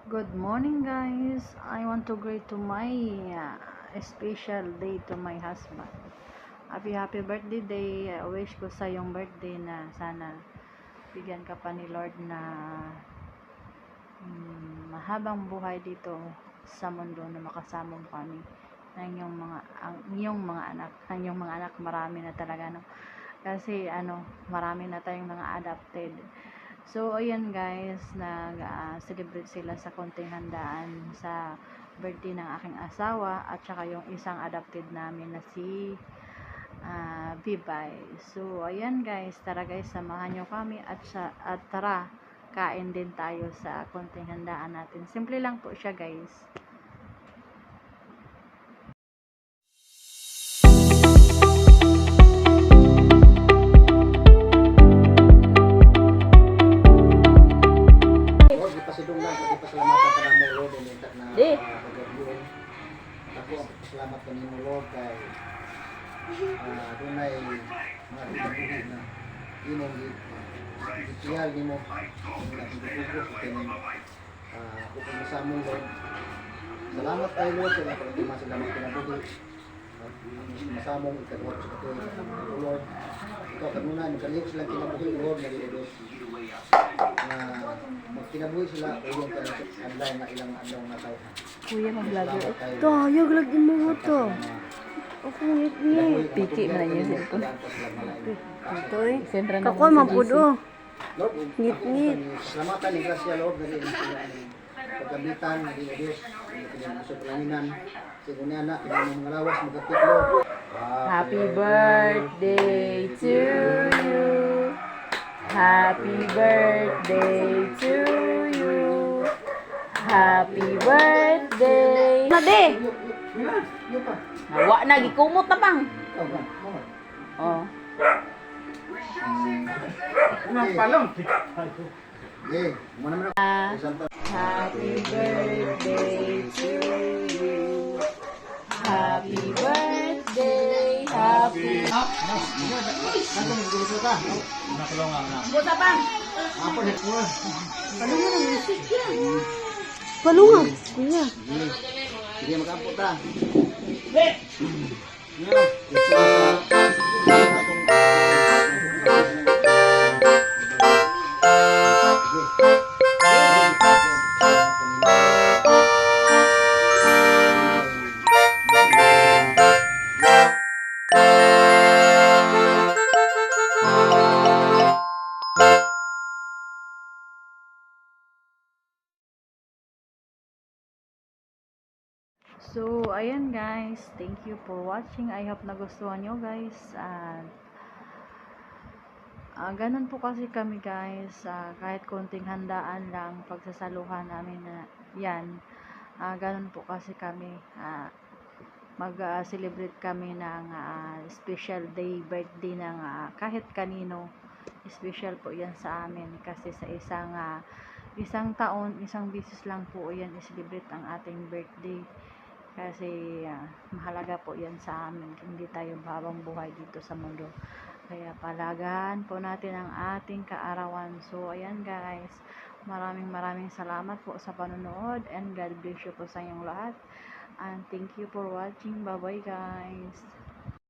Good morning, guys. I want to greet to my special day to my husband. Happy birthday day. Wish ko sa yung birthday na sana bigyan ka pa ni Lord na mahabang buhay dito sa mundo na makasama mo kami ng iyong mga anak marami na talaga, no? Kasi marami na tayong mga adopted. So, ayan guys, nag-celebrate sila sa konting handaan sa birthday ng aking asawa at saka yung isang adopted namin na si Bibay. So, ayan guys, tara guys, samahan nyo kami at tara, kain din tayo sa konting handaan natin. Simple lang po siya guys. Salamat kanimo Lord kay dunay mga pinabuhi na imong gitiyal nimo na pagtutugos kini kung masamo Lord. Salamat kay Lord sa mga pagtulong sa lamang pinabuhi. Masamong ikadwa sa katuig Lord. Ikaw kanuna nagkaliw sila kinabuhi Lord na Diyos. Na magkinabuhi sila uyong kanila nga ilang adlaw na tayo. Kuya, mag-vlogger. Tayo, lagi mo to. Ako ngit-ngit. Piki man yun cellphone. Ito eh. Kakoy, mapudo. Ngit-ngit. Salamatan ni Gracia Lord na rin sila pagkamitan na rin Diyos. Sa palanginan. Siguro na, pinang mga lawas, magkakit Lord. Happy birthday to you. Happy birthday to you. Happy birthday. Nade! Nawa na gikumot na bang. Oh. Palong. Okay, muna mo na. Happy birthday to you. Happy birthday. Happy. Buta bang. Apa ni pura? Palungan ang musik yan. Palungan. Kuya. Sige magkampo ta. So, ayan guys. Thank you for watching. I hope nagustuhan nyo guys. Ganun po kasi kami guys. Kahit konting handaan lang, pagsasaluhan namin na yan. Ganun po kasi kami. Mag-celebrate kami ng special day, birthday ng kahit kanino. Special po yan sa amin. Kasi sa isang taon, isang beses lang po yan i-celebrate ang ating birthday. Kasi mahalaga po yan sa amin, hindi tayo habang buhay dito sa mundo. Kaya palagahan po natin ang ating kaarawan. So ayan guys, maraming salamat po sa panonood, and God bless you po sa inyong lahat, and thank you for watching. Bye bye guys.